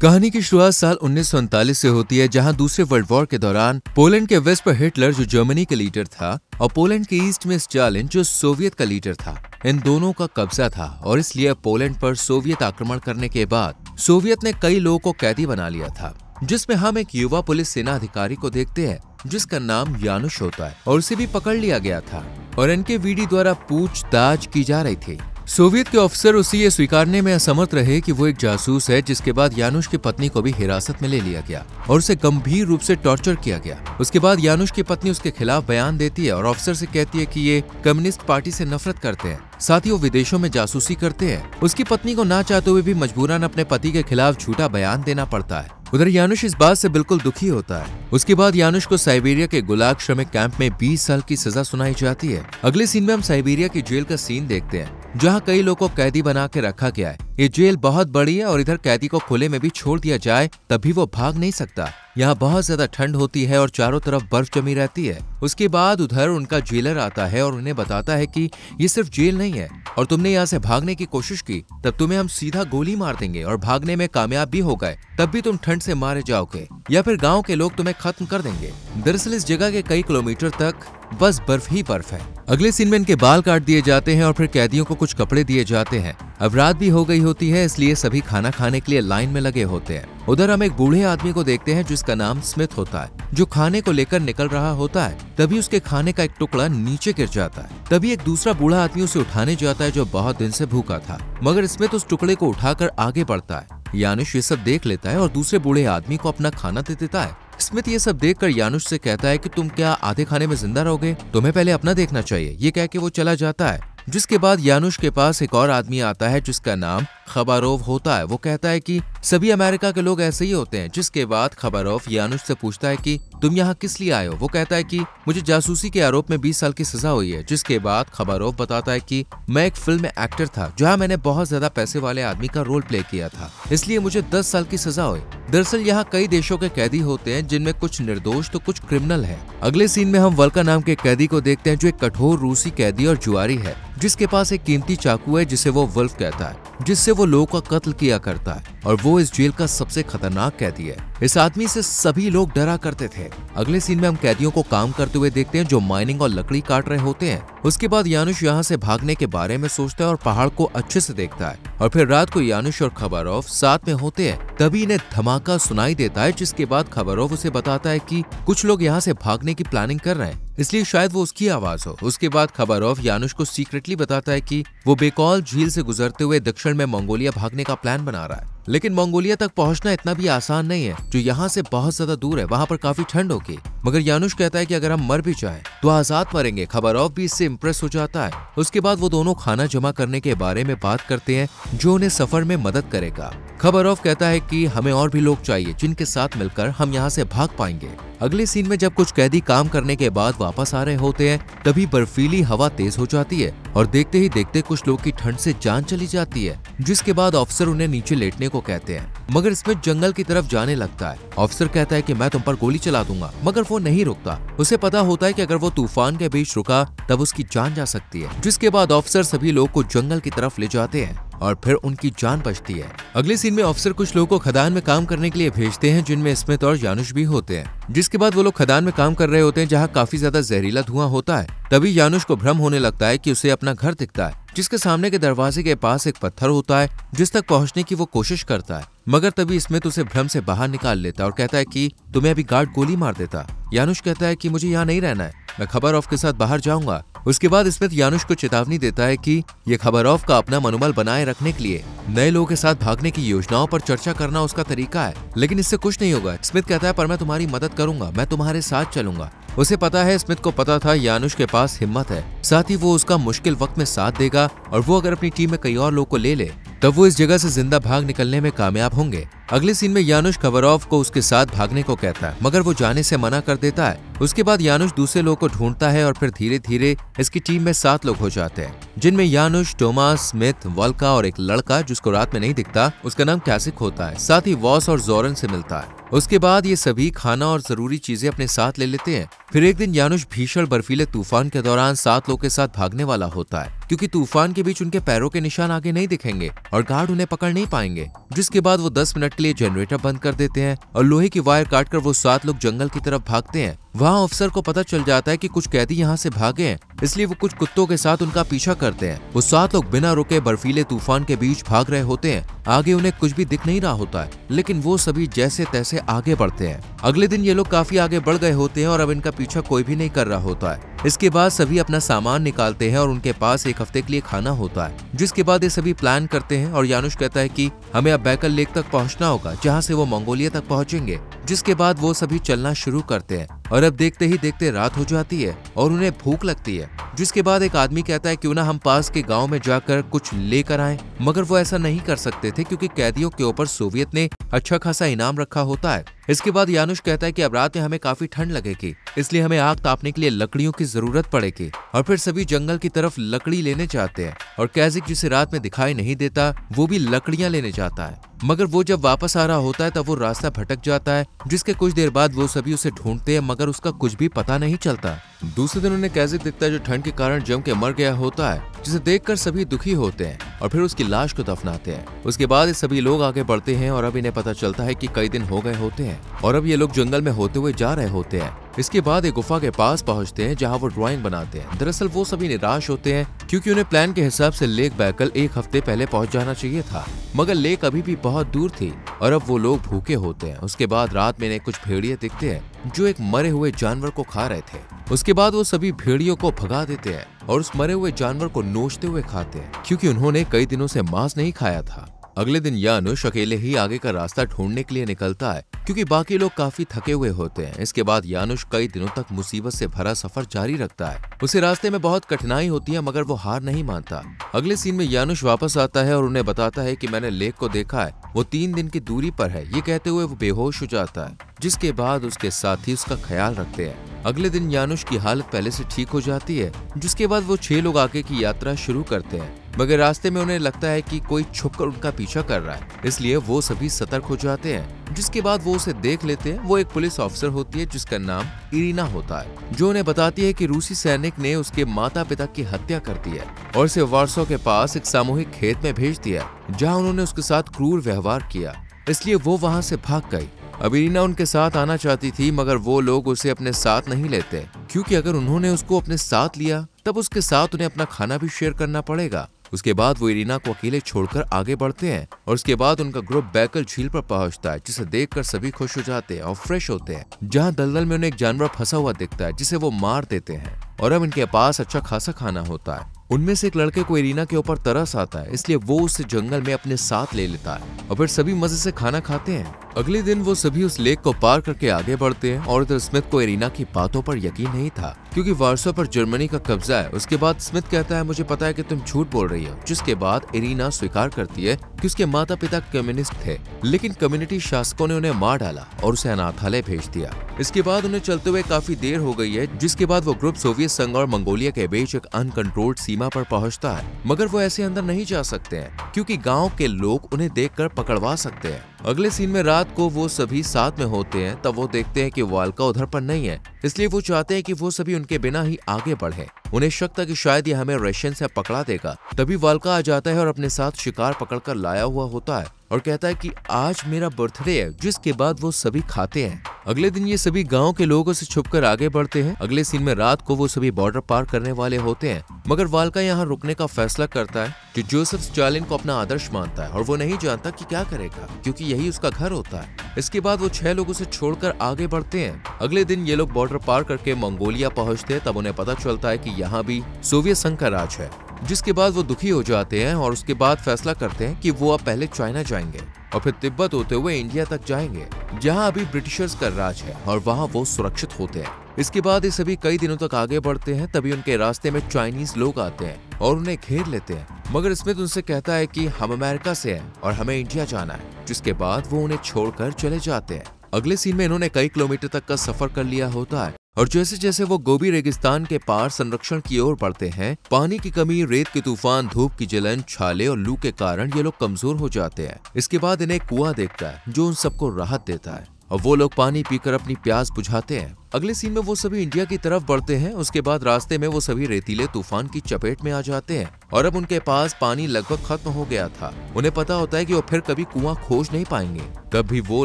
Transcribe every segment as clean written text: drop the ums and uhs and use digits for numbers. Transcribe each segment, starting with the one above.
कहानी की शुरुआत साल 1939 से होती है, जहां दूसरे वर्ल्ड वॉर के दौरान पोलैंड के वेस्ट पर हिटलर जो जर्मनी का लीडर था और पोलैंड के ईस्ट में स्टालिन जो सोवियत का लीडर था, इन दोनों का कब्जा था और इसलिए पोलैंड पर सोवियत आक्रमण करने के बाद सोवियत ने कई लोगों को कैदी बना लिया था, जिसमें हम एक युवा पुलिस सेना अधिकारी को देखते हैं जिसका नाम यानुश होता है और उसे भी पकड़ लिया गया था और एनकेवीडी द्वारा पूछताछ की जा रही थी। सोवियत के ऑफिसर उसे ये स्वीकारने में असमर्थ रहे कि वो एक जासूस है, जिसके बाद यानुश की पत्नी को भी हिरासत में ले लिया गया और उसे गंभीर रूप से टॉर्चर किया गया। उसके बाद यानुश की पत्नी उसके खिलाफ बयान देती है और ऑफिसर से कहती है कि ये कम्युनिस्ट पार्टी से नफरत करते हैं, साथ ही वो विदेशों में जासूसी करते हैं। उसकी पत्नी को ना चाहते हुए भी मजबूरन अपने पति के खिलाफ झूठा बयान देना पड़ता है। उधर यानुश इस बात से बिल्कुल दुखी होता है। उसके बाद यानुश को साइबेरिया के गुलाग श्रमिक कैंप में 20 साल की सजा सुनाई जाती है। अगले सीन में हम साइबेरिया की जेल का सीन देखते हैं, जहां कई लोगों को कैदी बना के रखा गया है। ये जेल बहुत बड़ी है और इधर कैदी को खुले में भी छोड़ दिया जाए तब भी वो भाग नहीं सकता। यहाँ बहुत ज्यादा ठंड होती है और चारों तरफ बर्फ जमी रहती है। उसके बाद उधर उनका जेलर आता है और उन्हें बताता है कि ये सिर्फ जेल नहीं है और तुमने यहाँ से भागने की कोशिश की तब तुम्हें हम सीधा गोली मार देंगे और भागने में कामयाब भी हो गए तब भी तुम ठंड से मारे जाओगे या फिर गाँव के लोग तुम्हें खत्म कर देंगे। दरअसल इस जगह के कई किलोमीटर तक बस बर्फ ही बर्फ है। अगले सीन में इनके बाल काट दिए जाते हैं और फिर कैदियों को कुछ कपड़े दिए जाते हैं। अब रात भी हो गई होती है, इसलिए सभी खाना खाने के लिए लाइन में लगे होते हैं। उधर हम एक बूढ़े आदमी को देखते हैं जिसका नाम स्मिथ होता है, जो खाने को लेकर निकल रहा होता है। तभी उसके खाने का एक टुकड़ा नीचे गिर जाता है। तभी एक दूसरा बूढ़ा आदमी उसे उठाने जाता है जो बहुत दिन से भूखा था, मगर स्मिथ उस टुकड़े को उठाकर आगे बढ़ता है। यानुश ये सब देख लेता है और दूसरे बूढ़े आदमी को अपना खाना दे देता है। स्मिथ ये सब देखकर यानुश से कहता है कि तुम क्या आधे खाने में जिंदा रहोगे, तुम्हें पहले अपना देखना चाहिए। ये कह के वो चला जाता है। जिसके बाद यानुश के पास एक और आदमी आता है जिसका नाम खबारोव होता है। वो कहता है कि सभी अमेरिका के लोग ऐसे ही होते हैं। जिसके बाद खबारोव यानुश से पूछता है कि तुम यहाँ किस लिए आए हो। वो कहता है कि मुझे जासूसी के आरोप में 20 साल की सजा हुई है। जिसके बाद खबारोव बताता है कि मैं एक फिल्म में एक्टर था जहाँ मैंने बहुत ज्यादा पैसे वाले आदमी का रोल प्ले किया था, इसलिए मुझे 10 साल की सजा हुई। दरअसल यहाँ कई देशों के कैदी होते हैं, जिनमें कुछ निर्दोष तो कुछ क्रिमिनल है। अगले सीन में हम वल्का नाम के कैदी को देखते हैं जो एक कठोर रूसी कैदी और जुआरी है, जिसके पास एक कीमती चाकू है जिसे वो वुल्फ कहता है, जिससे वो लोगों का कत्ल किया करता है और वो इस जेल का सबसे खतरनाक कैदी है। इस आदमी से सभी लोग डरा करते थे। अगले सीन में हम कैदियों को काम करते हुए देखते हैं जो माइनिंग और लकड़ी काट रहे होते हैं। उसके बाद यानुश यहाँ से भागने के बारे में सोचता है और पहाड़ को अच्छे से देखता है और फिर रात को यानुश और खबारोव साथ में होते हैं। तभी इन्हें धमाका सुनाई देता है, जिसके बाद खबारोव उसे बताता है कि कुछ लोग यहाँ से भागने की प्लानिंग कर रहे हैं, इसलिए शायद वो उसकी आवाज हो। उसके बाद खबारोव यानुश को सीक्रेटली बताता है कि वो बेकॉल झील से गुजरते हुए दक्षिण में मंगोलिया भागने का प्लान बना रहा है, लेकिन मंगोलिया तक पहुंचना इतना भी आसान नहीं है, जो यहाँ से बहुत ज्यादा दूर है। वहाँ पर काफी ठंड होगी। मगर यानुश कहता है कि अगर हम मर भी जाएं तो आजाद मरेंगे। खबारोव भी इससे इम्प्रेस हो जाता है। उसके बाद वो दोनों खाना जमा करने के बारे में बात करते हैं जो उन्हें सफर में मदद करेगा। खबारोव कहता है कि हमें और भी लोग चाहिए जिनके साथ मिलकर हम यहाँ से भाग पाएंगे। अगले सीन में जब कुछ कैदी काम करने के बाद वापस आ रहे होते हैं, तभी बर्फीली हवा तेज हो जाती है और देखते ही देखते कुछ लोग की ठंड से जान चली जाती है। जिसके बाद ऑफिसर उन्हें नीचे लेटने को कहते हैं, मगर स्मिथ जंगल की तरफ जाने लगता है। ऑफिसर कहता है कि मैं तुम पर गोली चला दूंगा, मगर वो नहीं रुकता। उसे पता होता है कि अगर वो तूफान के बीच रुका तब उसकी जान जा सकती है। जिसके बाद ऑफिसर सभी लोग को जंगल की तरफ ले जाते हैं और फिर उनकी जान बचती है। अगले सीन में ऑफिसर कुछ लोगों को खदान में काम करने के लिए भेजते हैं, जिनमें स्मिथ और यानुश भी होते हैं। जिसके बाद वो लोग खदान में काम कर रहे होते हैं जहाँ काफी ज्यादा जहरीला धुआं होता है। तभी यानुश को भ्रम होने लगता है कि उसे अपना घर दिखता है, जिसके सामने के दरवाजे के पास एक पत्थर होता है जिस तक पहुंचने की वो कोशिश करता है। मगर तभी स्मिथ उसे भ्रम से बाहर निकाल लेता है और कहता है कि तुम्हें अभी गार्ड गोली मार देता। यानुश कहता है कि मुझे यहाँ नहीं रहना है, मैं खबारोव के साथ बाहर जाऊंगा। उसके बाद स्मिथ यानुश को चेतावनी देता है कि ये खबारोव का अपना मनोबल बनाए रखने के लिए नए लोगों के साथ भागने की योजनाओं पर चर्चा करना उसका तरीका है, लेकिन इससे कुछ नहीं होगा। स्मिथ कहता है पर मैं तुम्हारी मदद करूंगा, मैं तुम्हारे साथ चलूंगा। उसे पता है, स्मिथ को पता था यानुश के पास हिम्मत है, साथ ही वो उसका मुश्किल वक्त में साथ देगा और वो अगर अपनी टीम में कई और लोग को ले ले तब वो इस जगह से जिंदा भाग निकलने में कामयाब होंगे। अगले सीन में यानुश खबारोव को उसके साथ भागने को कहता है, मगर वो जाने से मना कर देता है। उसके बाद यानुश दूसरे लोग को ढूंढता है और फिर धीरे धीरे इसकी टीम में 7 लोग हो जाते हैं, जिनमें यानुश, टोमास, स्मिथ, वल्का और एक लड़का जिसको रात में नहीं दिखता, उसका नाम कैसिक होता है। साथ ही वॉस और जोरन से मिलता है। उसके बाद ये सभी खाना और जरूरी चीजें अपने साथ ले लेते हैं। फिर एक दिन यानुश भीषण बर्फीले तूफान के दौरान 7 लोग के साथ भागने वाला होता है, क्योंकि तूफान के बीच उनके पैरों के निशान आगे नहीं दिखेंगे और गार्ड उन्हें पकड़ नहीं पाएंगे। जिसके बाद वो 10 मिनट के लिए जनरेटर बंद कर देते हैं और लोहे की वायर काटकर वो 7 लोग जंगल की तरफ भागते हैं। वहाँ अफसर को पता चल जाता है कि कुछ कैदी यहाँ से भागे हैं, इसलिए वो कुछ कुत्तों के साथ उनका पीछा करते हैं। वो 7 लोग बिना रुके बर्फीले तूफान के बीच भाग रहे होते हैं। आगे उन्हें कुछ भी दिख नहीं रहा होता है, लेकिन वो सभी जैसे तैसे आगे बढ़ते हैं। अगले दिन ये लोग काफी आगे बढ़ गए होते हैं और अब इनका पीछा कोई भी नहीं कर रहा होता है। इसके बाद सभी अपना सामान निकालते हैं और उनके पास एक हफ्ते के लिए खाना होता है। जिसके बाद ये सभी प्लान करते हैं और यानुश कहता है कि हमें अब बैकल लेक तक पहुंचना होगा, जहां से वो मंगोलिया तक पहुंचेंगे। जिसके बाद वो सभी चलना शुरू करते हैं और अब देखते ही देखते रात हो जाती है और उन्हें भूख लगती है। जिसके बाद एक आदमी कहता है क्यों ना हम पास के गांव में जाकर कुछ लेकर आएं, मगर वो ऐसा नहीं कर सकते थे क्योंकि कैदियों के ऊपर सोवियत ने अच्छा खासा इनाम रखा होता है। इसके बाद यानुश कहता है कि अब रात में हमें काफी ठंड लगेगी, इसलिए हमें आग तापने के लिए लकड़ियों की जरूरत पड़ेगी। और फिर सभी जंगल की तरफ लकड़ी लेने जाते हैं और कैसिक, जिसे रात में दिखाई नहीं देता, वो भी लकड़ियां लेने जाता है। मगर वो जब वापस आ रहा होता है तब वो रास्ता भटक जाता है। जिसके कुछ देर बाद वो सभी उसे ढूंढते हैं, मगर उसका कुछ भी पता नहीं चलता। दूसरे दिन उन्हें कैसिक दिखता है जो ठंड के कारण जम के मर गया होता है, जिसे देखकर सभी दुखी होते हैं और फिर उसकी लाश को दफनाते हैं। उसके बाद ये सभी लोग आगे बढ़ते हैं और अब इन्हें पता चलता है कि कई दिन हो गए होते हैं और अब ये लोग जंगल में होते हुए जा रहे होते हैं। इसके बाद एक गुफा के पास पहुंचते हैं जहां वो ड्राइंग बनाते हैं। दरअसल वो सभी निराश होते हैं क्योंकि उन्हें प्लान के हिसाब से लेक बैकल 1 हफ्ते पहले पहुंच जाना चाहिए था, मगर लेक अभी भी बहुत दूर थी और अब वो लोग भूखे होते हैं। उसके बाद रात में इन्हें कुछ भेड़िए दिखते हैं जो एक मरे हुए जानवर को खा रहे थे। उसके बाद वो सभी भेड़ियों को भगा देते हैं और उस मरे हुए जानवर को नोचते हुए खाते हैं, क्योंकि उन्होंने कई दिनों से मांस नहीं खाया था। अगले दिन यानुश अकेले ही आगे का रास्ता ढूंढने के लिए निकलता है, क्योंकि बाकी लोग काफी थके हुए होते हैं। इसके बाद यानुश कई दिनों तक मुसीबत से भरा सफर जारी रखता है। उसे रास्ते में बहुत कठिनाई होती है, मगर वो हार नहीं मानता। अगले सीन में यानुश वापस आता है और उन्हें बताता है कि मैंने लेक को देखा है, वो 3 दिन की दूरी पर है। ये कहते हुए वो बेहोश हो जाता है, जिसके बाद उसके साथी उसका ख्याल रखते हैं। अगले दिन यानुश की हालत पहले से ठीक हो जाती है। जिसके बाद वो 6 लोग आगे की यात्रा शुरू करते हैं, मगर रास्ते में उन्हें लगता है कि कोई छुपकर उनका पीछा कर रहा है, इसलिए वो सभी सतर्क हो जाते हैं। जिसके बाद वो उसे देख लेते हैं। वो एक पुलिस ऑफिसर होती है जिसका नाम इरीना होता है, जो उन्हें बताती है कि रूसी सैनिक ने उसके माता पिता की हत्या कर दी है और उसे वार्सो के पास एक सामूहिक खेत में भेज दिया, जहाँ उन्होंने उसके साथ क्रूर व्यवहार किया, इसलिए वो वहाँ से भाग गई। अब इरीना उनके साथ आना चाहती थी, मगर वो लोग उसे अपने साथ नहीं लेते, क्योंकि अगर उन्होंने उसको अपने साथ लिया तब उसके साथ उन्हें अपना खाना भी शेयर करना पड़ेगा। उसके बाद वो इरीना को अकेले छोड़कर आगे बढ़ते हैं और उसके बाद उनका ग्रुप बैकल झील पर पहुंचता है, जिसे देखकर सभी खुश हो जाते हैं और फ्रेश होते हैं। जहां दलदल में उन्हें एक जानवर फंसा हुआ दिखता है, जिसे वो मार देते हैं और अब इनके पास अच्छा खासा खाना होता है। उनमें से एक लड़के को इरीना के ऊपर तरस आता है, इसलिए वो उसे जंगल में अपने साथ ले लेता है और फिर सभी मजे से खाना खाते हैं। अगले दिन वो सभी उस लेक को पार करके आगे बढ़ते हैं और इधर स्मिथ को इरीना की बातों पर यकीन नहीं था, क्योंकि वार्सो पर जर्मनी का कब्जा है। उसके बाद स्मिथ कहता है मुझे पता है कि तुम झूठ बोल रही हो, जिसके बाद इरीना स्वीकार करती है कि उसके माता पिता कम्युनिस्ट थे, लेकिन कम्युनिटी शासकों ने उन्हें मार डाला और उसे अनाथालय भेज दिया। इसके बाद उन्हें चलते हुए काफी देर हो गई है, जिसके बाद वो ग्रुप सोवियत संघ और मंगोलिया के बीच एक अनकंट्रोल्ड सीमा पर पहुंचता है, मगर वो ऐसे अंदर नहीं जा सकते हैं क्योंकि गांव के लोग उन्हें देखकर पकड़वा सकते हैं। अगले सीन में रात को वो सभी साथ में होते हैं, तब वो देखते हैं कि वाल्का उधर पर नहीं है, इसलिए वो चाहते हैं कि वो सभी उनके बिना ही आगे बढ़े। उन्हें शक था कि शायद ये हमें रशियन से पकड़ा देगा। तभी वाल्का आ जाता है और अपने साथ शिकार पकड़कर लाया हुआ होता है और कहता है कि आज मेरा बर्थडे है, जिसके बाद वो सभी खाते हैं। अगले दिन ये सभी गांव के लोगों से छुपकर आगे बढ़ते हैं। अगले सीन में रात को वो सभी बॉर्डर पार करने वाले होते हैं, मगर वाल्का यहाँ रुकने का फैसला करता है, जो जोसेफ स्टालिन को अपना आदर्श मानता है और वो नहीं जानता कि क्या करेगा, क्योंकि यही उसका घर होता है। इसके बाद वो 6 लोगों से छोड़कर आगे बढ़ते हैं। अगले दिन ये लोग बॉर्डर पार करके मंगोलिया पहुंचते हैं, तब उन्हें पता चलता है कि यहाँ भी सोवियत संघ का राज है। जिसके बाद वो दुखी हो जाते हैं और उसके बाद फैसला करते हैं कि वो अब पहले चाइना जाएंगे और फिर तिब्बत होते हुए इंडिया तक जाएंगे, जहां अभी ब्रिटिशर्स का राज है और वहां वो सुरक्षित होते हैं। इसके बाद ये सभी कई दिनों तक आगे बढ़ते हैं, तभी उनके रास्ते में चाइनीज लोग आते हैं और उन्हें घेर लेते हैं, मगर स्मिथ उनसे कहता है कि हम अमेरिका से हैं और हमें इंडिया जाना है। जिसके बाद वो उन्हें छोड़कर चले जाते हैं। अगले सीन में इन्होंने कई किलोमीटर तक का सफर कर लिया होता है और जैसे जैसे वो गोबी रेगिस्तान के पार संरक्षण की ओर बढ़ते हैं, पानी की कमी, रेत के तूफान, धूप की जलन, छाले और लू के कारण ये लोग कमजोर हो जाते हैं। इसके बाद इन्हें कुआं देखता है जो उन सबको राहत देता है और वो लोग पानी पीकर अपनी प्यास बुझाते हैं। अगले सीन में वो सभी इंडिया की तरफ बढ़ते हैं। उसके बाद रास्ते में वो सभी रेतीले तूफान की चपेट में आ जाते हैं और अब उनके पास पानी लगभग खत्म हो गया था। उन्हें पता होता है कि वो फिर कभी कुआं खोज नहीं पाएंगे। तब भी वो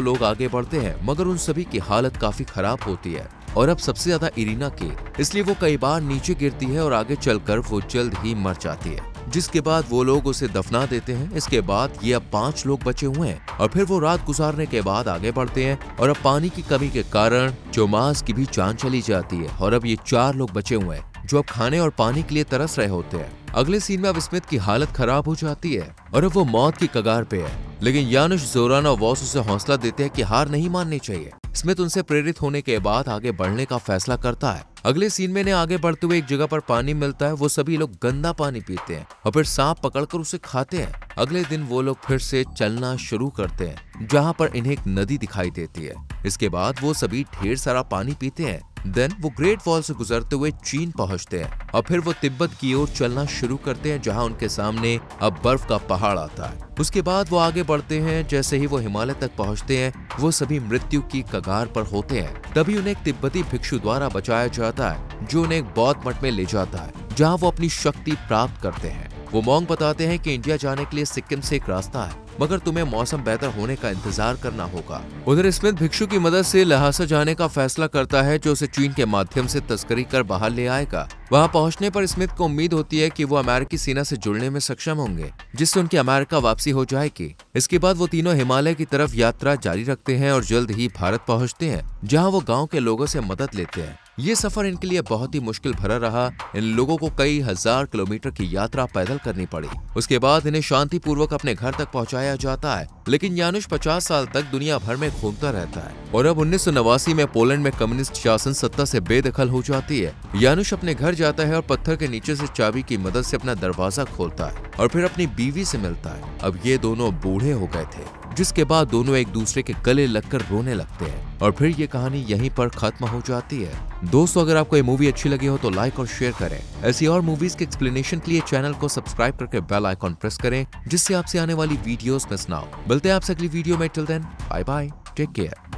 लोग आगे बढ़ते हैं, मगर उन सभी की हालत काफी खराब होती है और अब सबसे ज्यादा इरीना की, इसलिए वो कई बार नीचे गिरती है और आगे चलकर वो जल्द ही मर जाती है, जिसके बाद वो लोग उसे दफना देते हैं। इसके बाद ये अब 5 लोग बचे हुए हैं और फिर वो रात गुजारने के बाद आगे बढ़ते हैं और अब पानी की कमी के कारण जोमास की भी जान चली जाती है और अब ये 4 लोग बचे हुए हैं जो अब खाने और पानी के लिए तरस रहे होते हैं। अगले सीन में अब स्मिथ की हालत खराब हो जाती है और अब वो मौत की कगार पे है, लेकिन यानुश, जोरान और वॉस उसे हौसला देते हैं कि हार नहीं माननी चाहिए। स्मिथ उनसे प्रेरित होने के बाद आगे बढ़ने का फैसला करता है। अगले सीन में इन्हें आगे बढ़ते हुए एक जगह पर पानी मिलता है। वो सभी लोग गंदा पानी पीते हैं और फिर सांप पकड़कर उसे खाते हैं। अगले दिन वो लोग फिर से चलना शुरू करते हैं, जहाँ पर इन्हें एक नदी दिखाई देती है। इसके बाद वो सभी ढेर सारा पानी पीते हैं। देन वो ग्रेट वॉल से गुजरते हुए चीन पहुंचते हैं और फिर वो तिब्बत की ओर चलना शुरू करते हैं, जहां उनके सामने अब बर्फ का पहाड़ आता है। उसके बाद वो आगे बढ़ते हैं। जैसे ही वो हिमालय तक पहुंचते हैं, वो सभी मृत्यु की कगार पर होते हैं। तभी उन्हें एक तिब्बती भिक्षु द्वारा बचाया जाता है, जो उन्हें एक बौद्ध मठ में ले जाता है, जहाँ वो अपनी शक्ति प्राप्त करते हैं। वो मोंग बताते हैं कि इंडिया जाने के लिए सिक्किम से एक रास्ता है, मगर तुम्हें मौसम बेहतर होने का इंतजार करना होगा। उधर स्मिथ भिक्षु की मदद से लहासा जाने का फैसला करता है, जो उसे चीन के माध्यम से तस्करी कर बाहर ले आएगा। वहां पहुंचने पर स्मिथ को उम्मीद होती है कि वो अमेरिकी सेना से जुड़ने में सक्षम होंगे, जिससे उनकी अमेरिका वापसी हो जाएगी। इसके बाद वो तीनों हिमालय की तरफ यात्रा जारी रखते हैं और जल्द ही भारत पहुंचते हैं, जहां वो गांव के लोगों से मदद लेते हैं। ये सफर इनके लिए बहुत ही मुश्किल भरा रहा। इन लोगों को कई हजार किलोमीटर की यात्रा पैदल करनी पड़ी। उसके बाद इन्हें शांतिपूर्वक अपने घर तक पहुंचाया जाता है, लेकिन यानुश 50 साल तक दुनिया भर में घूमता रहता है और अब 1989 में पोलैंड में कम्युनिस्ट शासन सत्ता से बेदखल हो जाती है। यानुश अपने घर जाता है और पत्थर के नीचे से चाबी की मदद से अपना दरवाजा खोलता है और फिर अपनी बीवी से मिलता है। अब ये दोनों बूढ़े हो गए थे, जिसके बाद दोनों एक दूसरे के गले लगकर रोने लगते हैं और फिर ये कहानी यहीं पर खत्म हो जाती है। दोस्तों, अगर आपको ये मूवी अच्छी लगी हो तो लाइक और शेयर करें। ऐसी और मूवीज के एक्सप्लेनेशन के लिए चैनल को सब्सक्राइब करके बेल आइकॉन प्रेस करें, जिससे आपसे आने वाली वीडियोस मिस ना हो। मिलते हैं आपसे अगली वीडियो में। Till then, bye bye, take care.